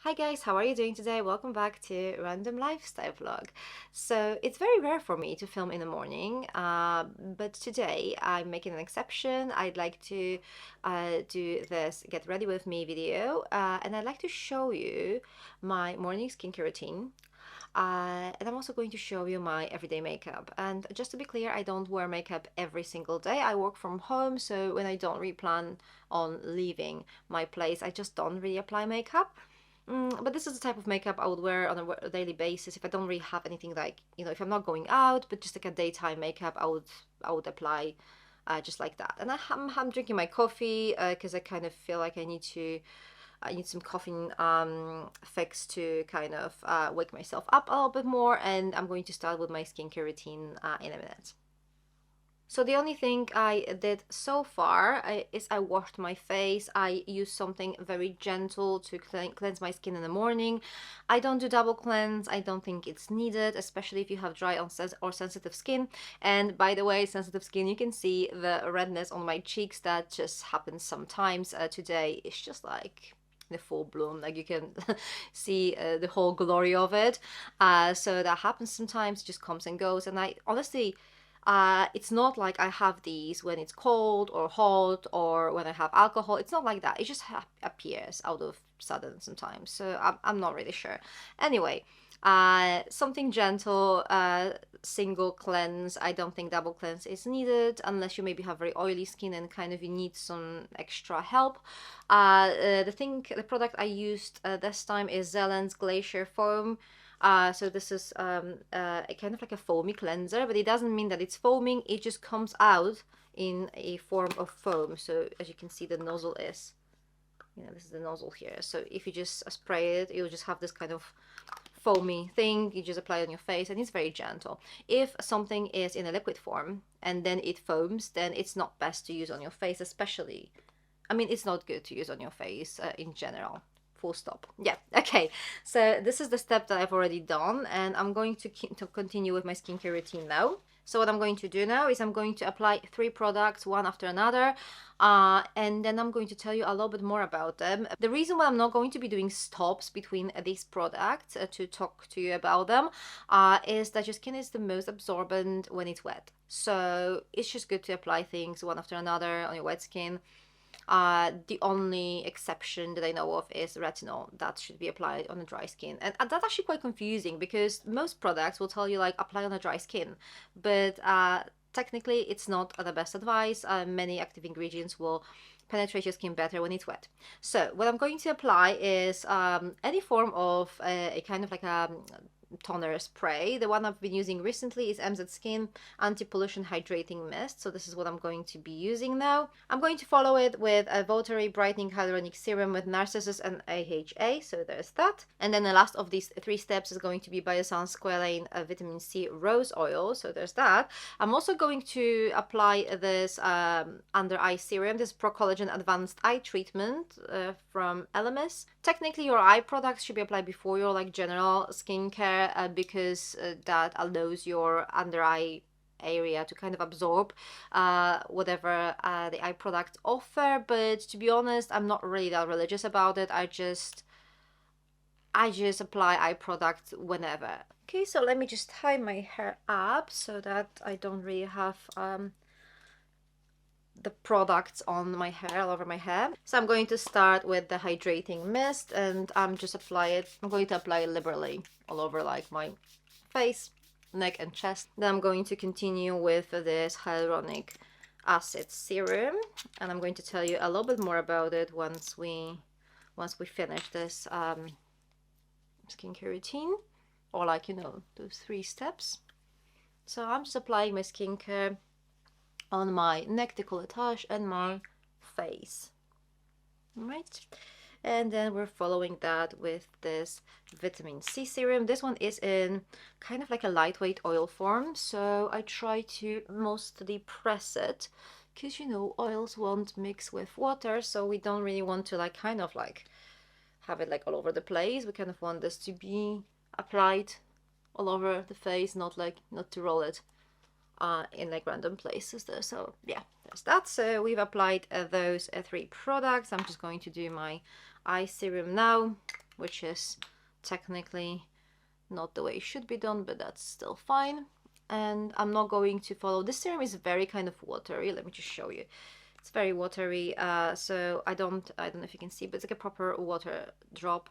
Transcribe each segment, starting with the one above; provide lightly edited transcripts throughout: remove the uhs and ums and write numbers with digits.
Hi guys, how are you doing today? Welcome back to Random Lifestyle Vlog. So it's very rare for me to film in the morning, but today I'm making an exception. I'd like to do this get ready with me video, and I'd like to show you my morning skincare routine. And I'm also going to show you my everyday makeup. And just to be clear, I don't wear makeup every single day. I work from home, so when I don't really plan on leaving my place, I just don't really apply makeup. But this is the type of makeup I would wear on a daily basis if I don't really have anything like, if I'm not going out, but just like a daytime makeup, I would apply just like that. And I'm drinking my coffee because I kind of feel like I need some caffeine fix to kind of wake myself up a little bit more. And I'm going to start with my skincare routine in a minute. So the only thing I did so far is I washed my face. I use something very gentle to cleanse my skin in the morning. I don't do double cleanse. I don't think it's needed, especially if you have dry or sensitive skin. And by the way, sensitive skin, you can see the redness on my cheeks. That just happens sometimes. Today it's just like the full bloom, like you can see the whole glory of it. So that happens sometimes, just comes and goes. And I honestly, it's not like I have these when it's cold or hot or when I have alcohol. It's not like that. It just appears out of sudden sometimes. So I'm not really sure. Anyway, something gentle, single cleanse. I don't think double cleanse is needed unless you maybe have very oily skin and kind of you need some extra help. The product I used this time is Zellen's Glacier Foam. So this is a kind of like a foamy cleanser, but it doesn't mean that it's foaming. It just comes out in a form of foam. So as you can see, the nozzle is, this is the nozzle here. So if you just spray it, you'll just have this kind of foamy thing. You just apply it on your face and it's very gentle. If something is in a liquid form and then it foams, then it's not best to use on your face, especially, I mean, it's not good to use on your face in general. Full stop. Yeah, okay. So this is the step that I've already done, and I'm going to continue with my skincare routine now. So what I'm going to do now is I'm going to apply 3 products one after another, and then I'm going to tell you a little bit more about them. The reason why I'm not going to be doing stops between these products to talk to you about them is that your skin is the most absorbent when it's wet. So it's just good to apply things one after another on your wet skin. The only exception that I know of is retinol that should be applied on a dry skin, and that's actually quite confusing because most products will tell you like apply on a dry skin, but technically it's not the best advice. Many active ingredients will penetrate your skin better when it's wet. So what I'm going to apply is any form of a kind of like a toner spray. The one I've been using recently is MZ Skin Anti-Pollution Hydrating Mist. So this is what I'm going to be using now. I'm going to follow it with a Watery Brightening Hyaluronic Serum with Narcissus and AHA. So there's that. And then the last of these 3 steps is going to be Biossance Squalane Vitamin C Rose Oil. So there's that. I'm also going to apply this under eye serum. This Pro Collagen Advanced Eye Treatment from Elemis. Technically, your eye products should be applied before your like general skincare because that allows your under eye area to kind of absorb whatever the eye products offer. But to be honest, I'm not really that religious about it. I just apply eye products whenever. Okay, so let me just tie my hair up so that I don't really have the products on my hair, all over my hair. So I'm going to start with the hydrating mist, and I'm going to apply it liberally all over like my face, neck and chest. Then I'm going to continue with this hyaluronic acid serum, and I'm going to tell you a little bit more about it once we finish this skincare routine, or like those 3 steps. So I'm just applying my skincare on my neck, décolletage, and my face. Right, and then we're following that with this vitamin C serum. This one is in kind of like a lightweight oil form, so I try to mostly press it because oils won't mix with water, so we don't really want to like kind of like have it like all over the place. We kind of want this to be applied all over the face, not to roll it in like random places there. So yeah, there's that. So we've applied those 3 products. I'm just going to do my eye serum now. which is technically not the way it should be done, but that's still fine. And I'm not going to follow. This serum is very kind of watery. Let me just show you. It's very watery, so I don't know if you can see, but it's like a proper water drop.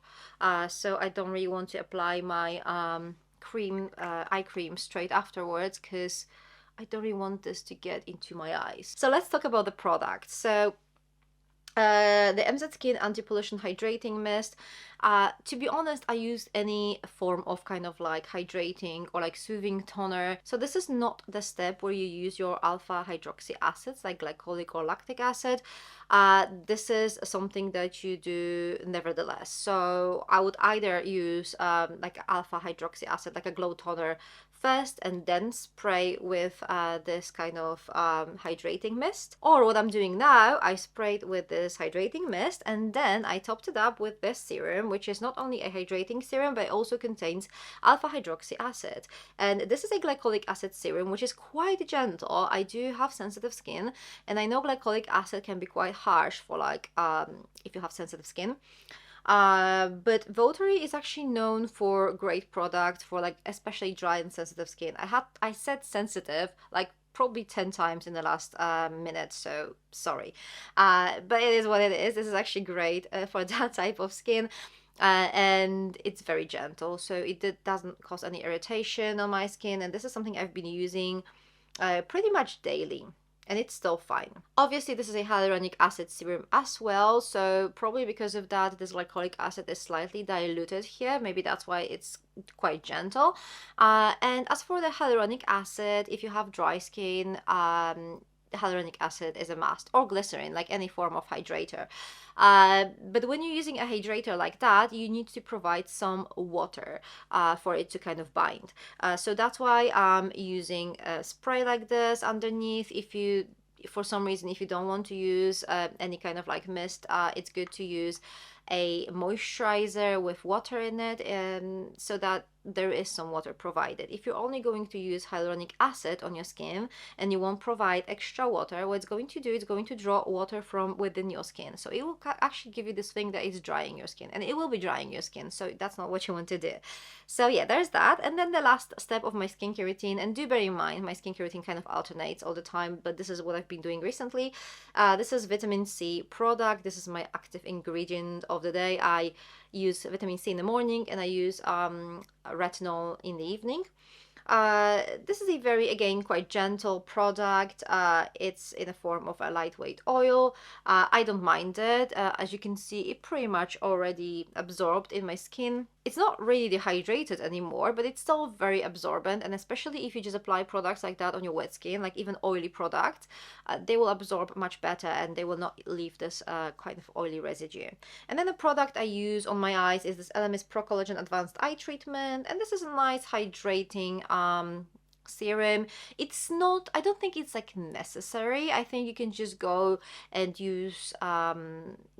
So I don't really want to apply my eye cream straight afterwards, because I don't really want this to get into my eyes. So let's talk about the product. So the MZ Skin Anti-Pollution Hydrating Mist. To be honest, I used any form of kind of like hydrating or like soothing toner. So this is not the step where you use your alpha hydroxy acids like glycolic or lactic acid. This is something that you do nevertheless. So I would either use like alpha hydroxy acid, like a glow toner first, and then spray with this kind of hydrating mist. Or what I'm doing now, I sprayed with this hydrating mist and then I topped it up with this serum, which is not only a hydrating serum but it also contains alpha hydroxy acid. And this is a glycolic acid serum, which is quite gentle. I do have sensitive skin, and I know glycolic acid can be quite harsh for like if you have sensitive skin. But Votary is actually known for great product for like especially dry and sensitive skin. I said sensitive like probably 10 times in the last minute, so sorry. But it is what it is. This is actually great for that type of skin. And it's very gentle, so it doesn't cause any irritation on my skin, and this is something I've been using pretty much daily, and it's still fine. Obviously, this is a hyaluronic acid serum as well, so probably because of that, this glycolic acid is slightly diluted here. Maybe that's why it's quite gentle. And as for the hyaluronic acid, if you have dry skin, hyaluronic acid is a must, or glycerin, like any form of hydrator. But when you're using a hydrator like that, you need to provide some water for it to kind of bind. So that's why I'm using a spray like this underneath. If you, for some reason, if you don't want to use any kind of like mist, it's good to use a moisturizer with water in it, so that there is some water provided. If you're only going to use hyaluronic acid on your skin and you won't provide extra water, what it's going to do, it's going to draw water from within your skin. So it will actually give you this thing that is drying your skin, and it will be drying your skin. So that's not what you want to do. So yeah, there's that. And then the last step of my skincare routine, and do bear in mind, my skincare routine kind of alternates all the time, but this is what I've been doing recently. This is vitamin C product. This is my active ingredient of the day. I use vitamin C in the morning and I use retinol in the evening. This is a very, again, quite gentle product. It's in the form of a lightweight oil. I don't mind it. As you can see, it pretty much already absorbed in my skin. It's not really dehydrated anymore, but it's still very absorbent, and especially if you just apply products like that on your wet skin, like even oily products, they will absorb much better and they will not leave this kind of oily residue. And then the product I use on my eyes is this LMS Pro Collagen Advanced Eye Treatment, and this is a nice hydrating serum. It's not, I don't think it's like necessary. I think you can just go and use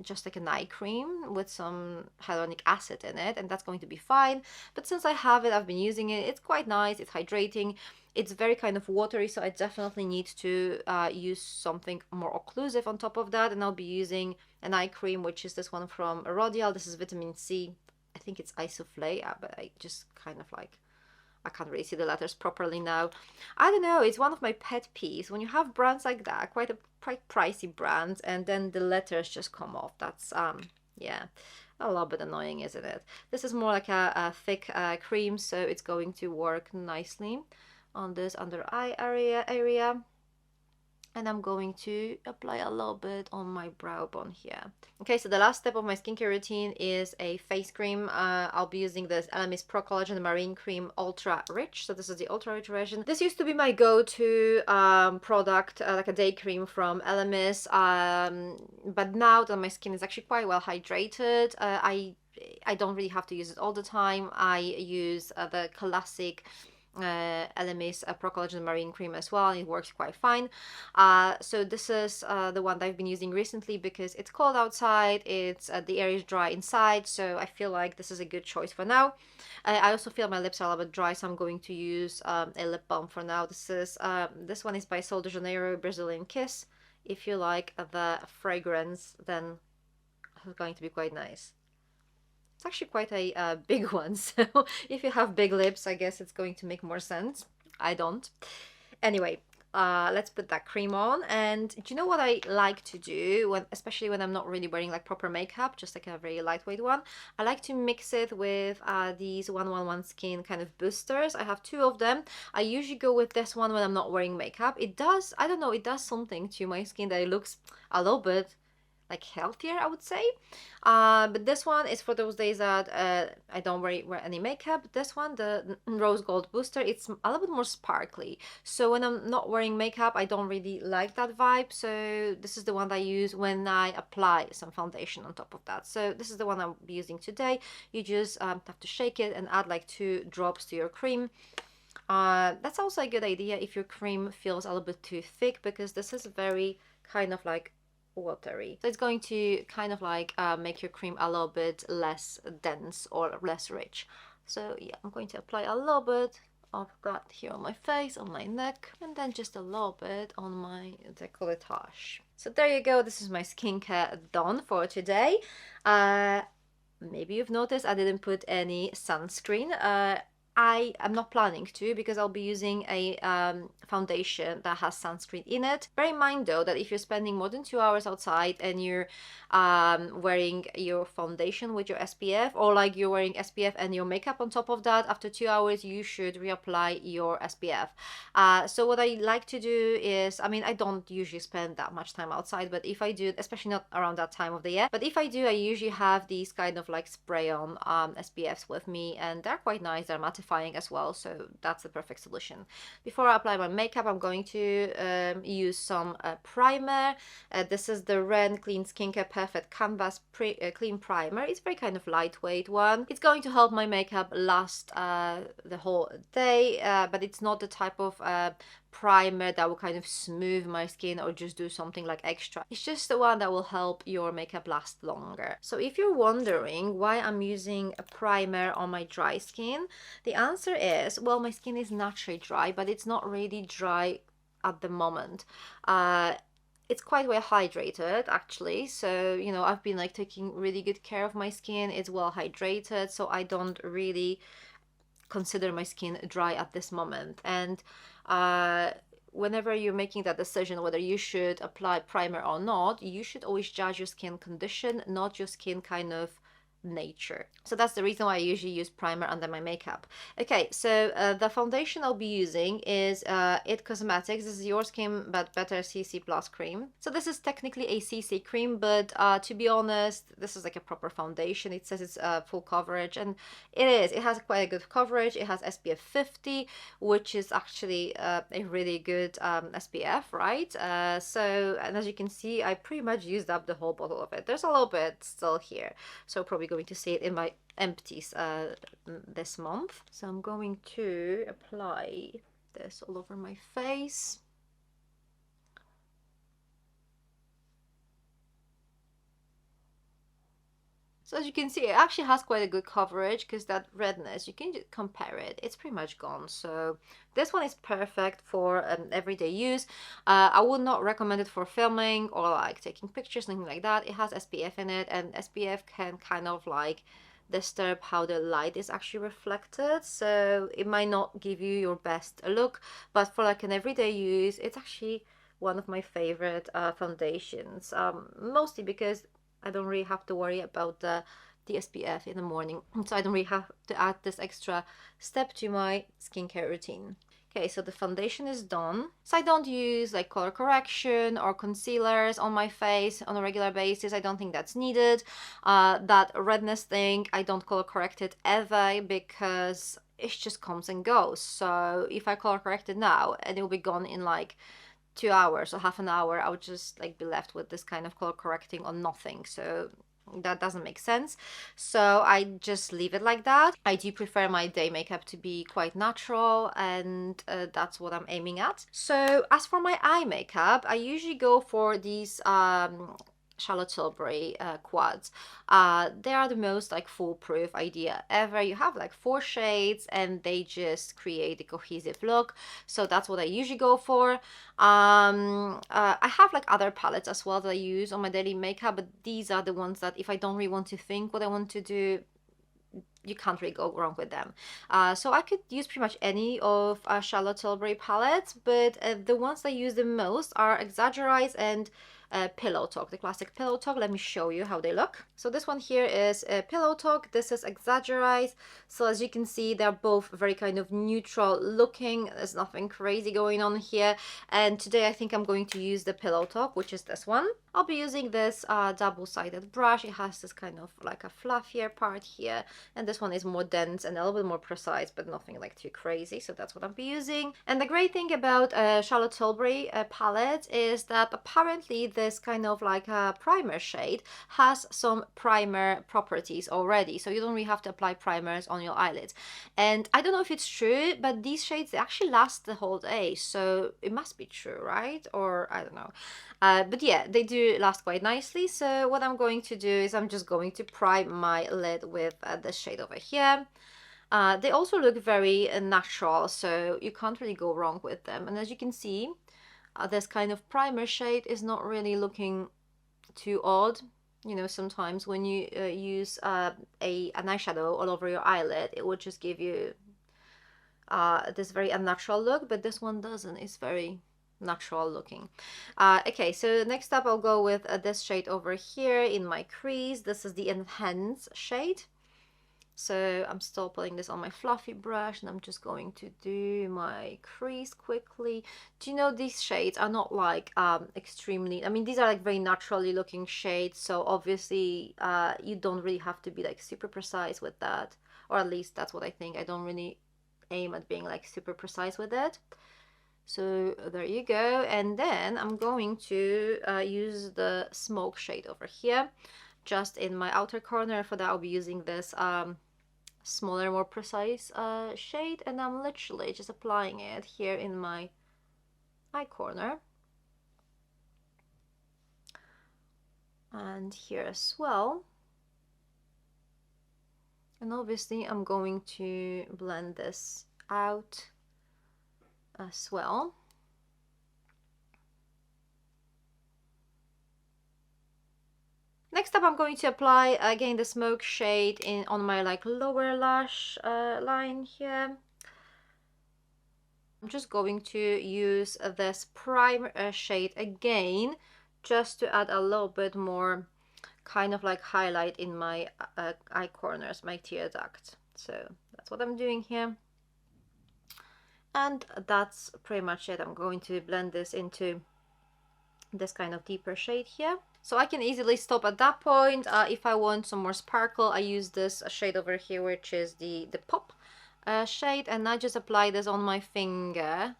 just like an eye cream with some hyaluronic acid in it, and that's going to be fine. But since I have it, I've been using it. It's quite nice. It's hydrating. It's very kind of watery, so I definitely need to use something more occlusive on top of that, and I'll be using an eye cream, which is this one from Rodial. This is vitamin C. I think it's Isoflay, but I just kind of like, I can't really see the letters properly now. I don't know, it's one of my pet peeves when you have brands like that, quite pricey brands, and then the letters just come off. That's yeah, a little bit annoying, isn't it? This is more like a thick cream, so it's going to work nicely on this under eye area. And I'm going to apply a little bit on my brow bone here. Okay, so the last step of my skincare routine is a face cream. I'll be using this LMS Pro Collagen Marine Cream Ultra Rich. So this is the Ultra Rich version. This used to be my go-to product, like a day cream from LMS. But now that my skin is actually quite well hydrated, I don't really have to use it all the time. I use the classic LMS Pro Collagen Marine Cream as well, and it works quite fine. So this is the one that I've been using recently because it's cold outside, it's the air is dry inside, so I feel like this is a good choice for now. I also feel my lips are a little bit dry, so I'm going to use a lip balm for now. This one is by Sol de Janeiro Brazilian Kiss. If you like the fragrance, then it's going to be quite nice. It's actually quite a big one, so if you have big lips, I guess it's going to make more sense. I don't. Anyway, let's put that cream on. And do you know what I like to do, when, especially when I'm not really wearing like proper makeup, just like a very lightweight one? I like to mix it with these 111 Skin kind of boosters. I have two of them. I usually go with this one when I'm not wearing makeup. It does, I don't know, it does something to my skin that it looks a little bit like healthier, I would say. But this one is for those days that I don't wear any makeup. This one, the Rose Gold Booster, it's a little bit more sparkly. So when I'm not wearing makeup, I don't really like that vibe. So this is the one that I use when I apply some foundation on top of that. So this is the one I'll be using today. You just have to shake it and add like 2 drops to your cream. That's also a good idea if your cream feels a little bit too thick, because this is very kind of like watery. So it's going to kind of like make your cream a little bit less dense or less rich. So yeah, I'm going to apply a little bit of that here on my face, on my neck, and then just a little bit on my décolletage. So there you go, this is my skincare done for today. Maybe you've noticed I didn't put any sunscreen. I am not planning to, because I'll be using a foundation that has sunscreen in it. Bear in mind though that if you're spending more than 2 hours outside and you're wearing your foundation with your SPF, or like you're wearing SPF and your makeup on top of that, after 2 hours you should reapply your SPF. So what I like to do is, I mean, I don't usually spend that much time outside, but if I do, especially not around that time of the year, but if I do, I usually have these kind of like spray on SPFs with me, and they're quite nice, they're mattifying as well, so that's the perfect solution. Before I apply my makeup, I'm going to use some primer. This is the Ren Clean Skincare Perfect Canvas Clean Primer. It's very kind of lightweight one. It's going to help my makeup last the whole day, but it's not the type of primer that will kind of smooth my skin or just do something like extra. It's just the one that will help your makeup last longer. So if you're wondering why I'm using a primer on my dry skin, the answer is, well, my skin is naturally dry, but it's not really dry at the moment. It's quite well hydrated actually, so you know, I've been like taking really good care of my skin. It's well hydrated, so I don't really consider my skin dry at this moment. And whenever you're making that decision whether you should apply primer or not, you should always judge your skin condition, not your skin kind of nature. So that's the reason why I usually use primer under my makeup. Okay, so the foundation I'll be using is IT Cosmetics. This is Your Skin But Better CC Plus cream. So this is technically a CC cream, but to be honest, this is like a proper foundation. It says it's full coverage, and it is. It has quite a good coverage. It has SPF 50, which is actually a really good SPF, right? And as you can see, I pretty much used up the whole bottle of it. There's a little bit still here, so probably going to see it in my empties this month. So I'm going to apply this all over my face. So as you can see, it actually has quite a good coverage, because that redness, you can just compare it, it's pretty much gone. So this one is perfect for everyday use. I would not recommend it for filming or like taking pictures, something like that. It has SPF in it, and SPF can kind of like disturb how the light is actually reflected, so it might not give you your best look, but for like an everyday use, it's actually one of my favorite foundations, mostly because I don't really have to worry about the SPF in the morning, so I don't really have to add this extra step to my skincare routine. Okay, so the foundation is done. So I don't use like color correction or concealers on my face on a regular basis. I don't think that's needed. That redness thing, I don't color correct it ever, because it just comes and goes. So if I color correct it now, and it will be gone in like 2 hours or half an hour, I would just like be left with this kind of color correcting on nothing. So that doesn't make sense. So I just leave it like that. I do prefer my day makeup to be quite natural, and that's what I'm aiming at. So as for my eye makeup, I usually go for these Charlotte Tilbury quads. They are the most like foolproof idea ever. You have like 4 shades and they just create a cohesive look, so that's what I usually go for. I have like other palettes as well that I use on my daily makeup, but these are the ones that if I don't really want to think what I want to do, you can't really go wrong with them. So I could use pretty much any of Charlotte Tilbury palettes, but the ones I use the most are Exaggerize and Pillow Talk, the classic Pillow Talk. Let me show you how they look. So this one here is Pillow Talk, this is Exaggerize. So as you can see, they're both very kind of neutral looking. There's nothing crazy going on here. And today I think I'm going to use the Pillow Talk, which is this one. I'll be using this double-sided brush. It has this kind of like a fluffier part here, and this one is more dense and a little bit more precise, but nothing like too crazy. So that's what I'll be using. And the great thing about Charlotte Tilbury palette is that apparently this kind of like a primer shade has some primer properties already, so you don't really have to apply primers on your eyelids. And I don't know if it's true, but these shades, they actually last the whole day, so it must be true, right? Or I don't know. But yeah, they do last quite nicely. So what I'm going to do is I'm just going to prime my lid with this shade over here. They also look very natural, so you can't really go wrong with them. And as you can see, this kind of primer shade is not really looking too odd. You know, sometimes when you use an eyeshadow all over your eyelid, it would just give you this very unnatural look, but this one doesn't. It's very natural looking. Okay, so next up I'll go with this shade over here in my crease. This is the Enhance shade. So I'm still putting this on my fluffy brush, and I'm just going to do my crease quickly. Do you know, these shades are not like extremely, I mean, these are like very naturally looking shades, so obviously you don't really have to be like super precise with that, or at least that's what I think. I don't really aim at being like super precise with it. So there you go. And then I'm going to use the Smoke shade over here, just in my outer corner. For that I'll be using this smaller, more precise shade, and I'm literally just applying it here in my eye corner and here as well. And obviously I'm going to blend this out as well. Next up, I'm going to apply again the Smoke shade on my like lower lash line here. I'm just going to use this Prime shade again, just to add a little bit more kind of like highlight in my eye corners, my tear duct. So that's what I'm doing here. And that's pretty much it. I'm going to blend this into this kind of deeper shade here. So I can easily stop at that point. If I want some more sparkle, I use this shade over here, which is the Pop shade, and I just apply this on my finger,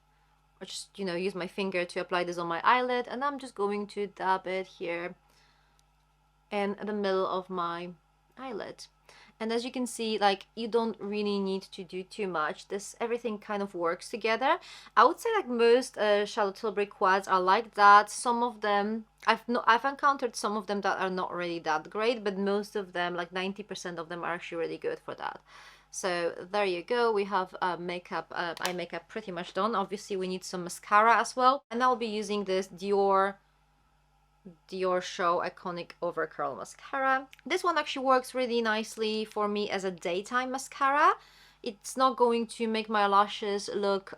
or just, you know, use my finger to apply this on my eyelid, and I'm just going to dab it here in the middle of my eyelid. And as you can see, like, you don't really need to do too much. Everything kind of works together. I would say like most Charlotte Tilbury quads are like that. Some of them, I've encountered some of them that are not really that great, but most of them, like 90% of them, are actually really good for that. So there you go. We have eye makeup pretty much done. Obviously we need some mascara as well, and I'll be using this Dior Show Iconic Over Curl Mascara. This one actually works really nicely for me as a daytime mascara. It's not going to make my lashes look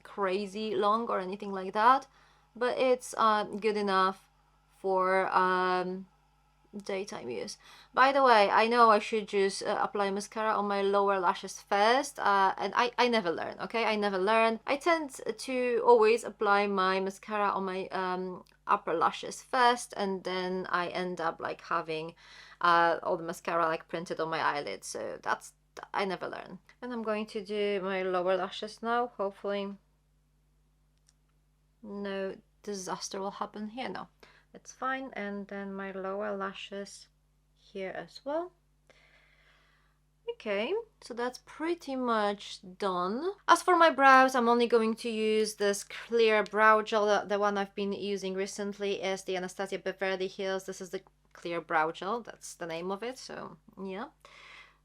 crazy long or anything like that, but it's good enough for daytime use. By the way, I know I should just apply mascara on my lower lashes first, and I never learn, okay? I never learn. I tend to always apply my mascara on my upper lashes first, and then I end up like having all the mascara like printed on my eyelids. So I never learn. And I'm going to do my lower lashes now. Hopefully no disaster will happen here. No, it's fine. And then my lower lashes here as well. Okay, so that's pretty much done. As for my brows, I'm only going to use this clear brow gel. The one I've been using recently is the Anastasia Beverly Hills. This is the clear brow gel, that's the name of it. So yeah,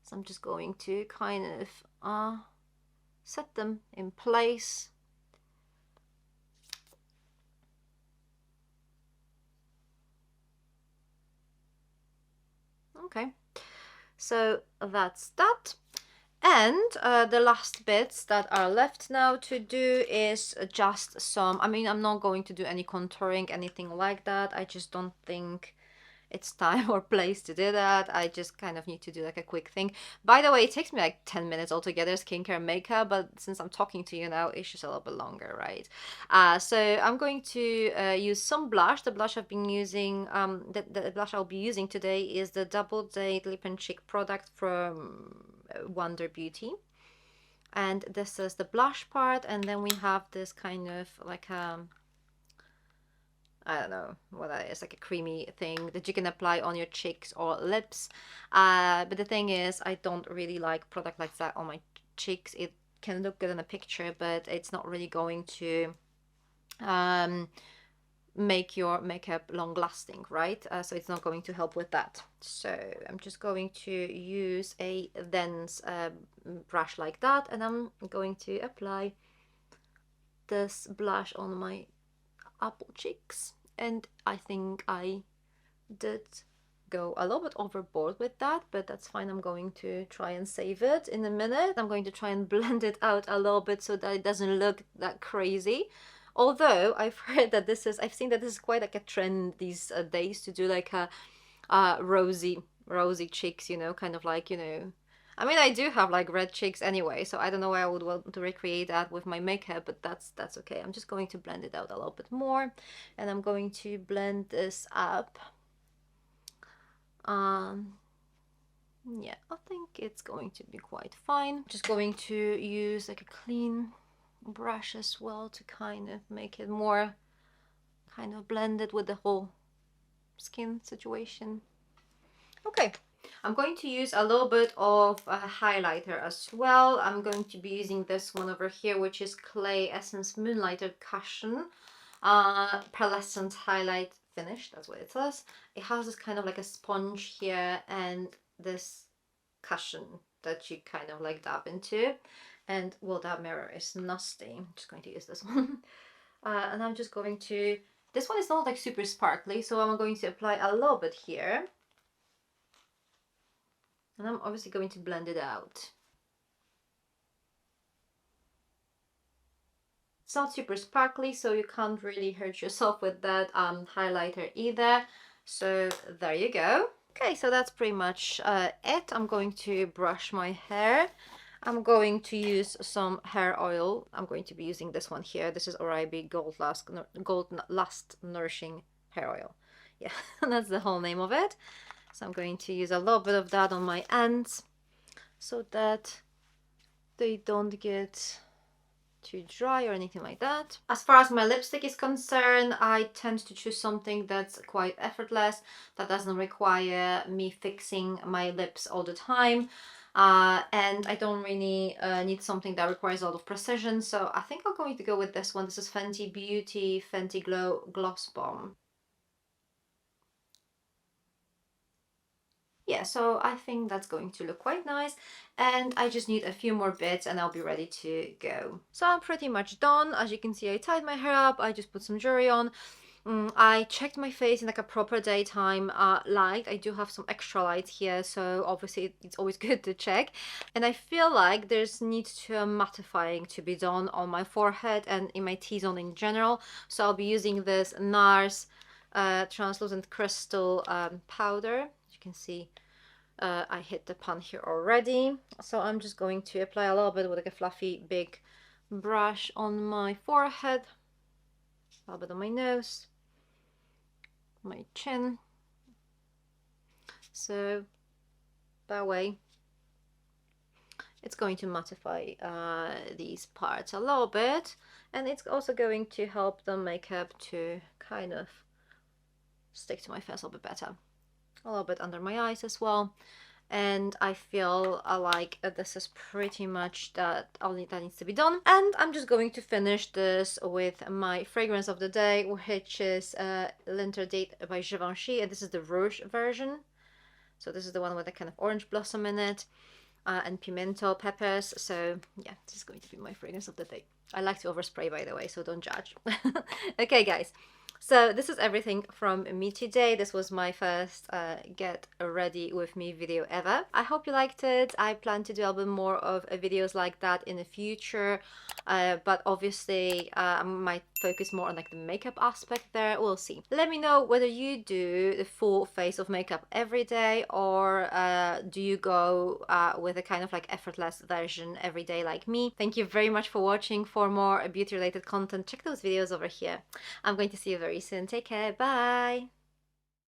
so I'm just going to kind of set them in place. Okay, So that's that. And the last bits that are left now to do is just some, I mean, I'm not going to do any contouring, anything like that. I just don't think it's time or place to do that. I just kind of need to do like a quick thing. By the way, it takes me like 10 minutes altogether, skincare and makeup, but since I'm talking to you now, it's just a little bit longer, right? So I'm going to use some blush. The blush I've been using, the blush I'll be using today is the Double Date Lip and Cheek product from Wonder Beauty. And this is the blush part, and then we have this kind of like I don't know what that is, like a creamy thing that you can apply on your cheeks or lips. But the thing is, I don't really like product like that on my cheeks. It can look good in a picture, but it's not really going to make your makeup long lasting, right? So it's not going to help with that. So I'm just going to use a dense brush like that, and I'm going to apply this blush on my apple cheeks. And I think I did go a little bit overboard with that, but that's fine. I'm going to try and save it in a minute. I'm going to try and blend it out a little bit so that it doesn't look that crazy. Although I've heard that I've seen that this is quite like a trend these days to do like a rosy cheeks, you know, kind of like, you know, I mean, I do have like red cheeks anyway, so I don't know why I would want to recreate that with my makeup, but that's okay. I'm just going to blend it out a little bit more, and I'm going to blend this up. Yeah, I think it's going to be quite fine. Just going to use like a clean brush as well to kind of make it more kind of blended with the whole skin situation. Okay, I'm going to use a little bit of a highlighter as well. I'm going to be using this one over here, which is Clay Essence Moonlighter Cushion pearlescent highlight finish. That's what it says. It has this kind of like a sponge here and this cushion that you kind of like dab into. And well, that mirror is nasty. I'm just going to use this one. And I'm just going to, this one is not like super sparkly, so I'm going to apply a little bit here. And I'm obviously going to blend it out. It's not super sparkly, so you can't really hurt yourself with that highlighter either. So there you go. Okay, so that's pretty much it. I'm going to brush my hair. I'm going to use some hair oil. I'm going to be using this one here. This is Oral-B Gold Last Nourishing Hair Oil. Yeah, that's the whole name of it. So I'm going to use a little bit of that on my ends so that they don't get too dry or anything like that. As far as my lipstick is concerned, I tend to choose something that's quite effortless, that doesn't require me fixing my lips all the time. And I don't really need something that requires a lot of precision, so I think I'm going to go with this one. This is Fenty Beauty Fenty Glow Gloss Bomb. Yeah, so I think that's going to look quite nice, and I just need a few more bits and I'll be ready to go. So I'm pretty much done. As you can see, I tied my hair up, I just put some jewelry on. I checked my face in like a proper daytime light. I do have some extra light here, so obviously it's always good to check. And I feel like there's need to mattifying to be done on my forehead and in my T-zone in general. So I'll be using this NARS translucent crystal powder. As you can see, I hit the pan here already. So I'm just going to apply a little bit with like a fluffy big brush on my forehead, a little bit on my nose, my chin. So that way it's going to mattify these parts a little bit, and it's also going to help the makeup to kind of stick to my face a little bit better. A little bit under my eyes as well. And I feel like this is pretty much all that needs to be done. And I'm just going to finish this with my fragrance of the day, which is Linter Date by Givenchy, and this is the Rouge version. So this is the one with a kind of orange blossom in it and pimento peppers. So yeah, this is going to be my fragrance of the day. I like to overspray, by the way, so don't judge. Okay, guys. So this is everything from me today. This was my first get ready with me video ever. I hope you liked it. I plan to do a bit more of videos like that in the future, but obviously I might focus more on like the makeup aspect there. We'll see. Let me know whether you do the full face of makeup every day, or do you go with a kind of like effortless version every day like me. Thank you very much for watching. For more beauty related content, check those videos over here. I'm going to see you very soon. Take care. Bye.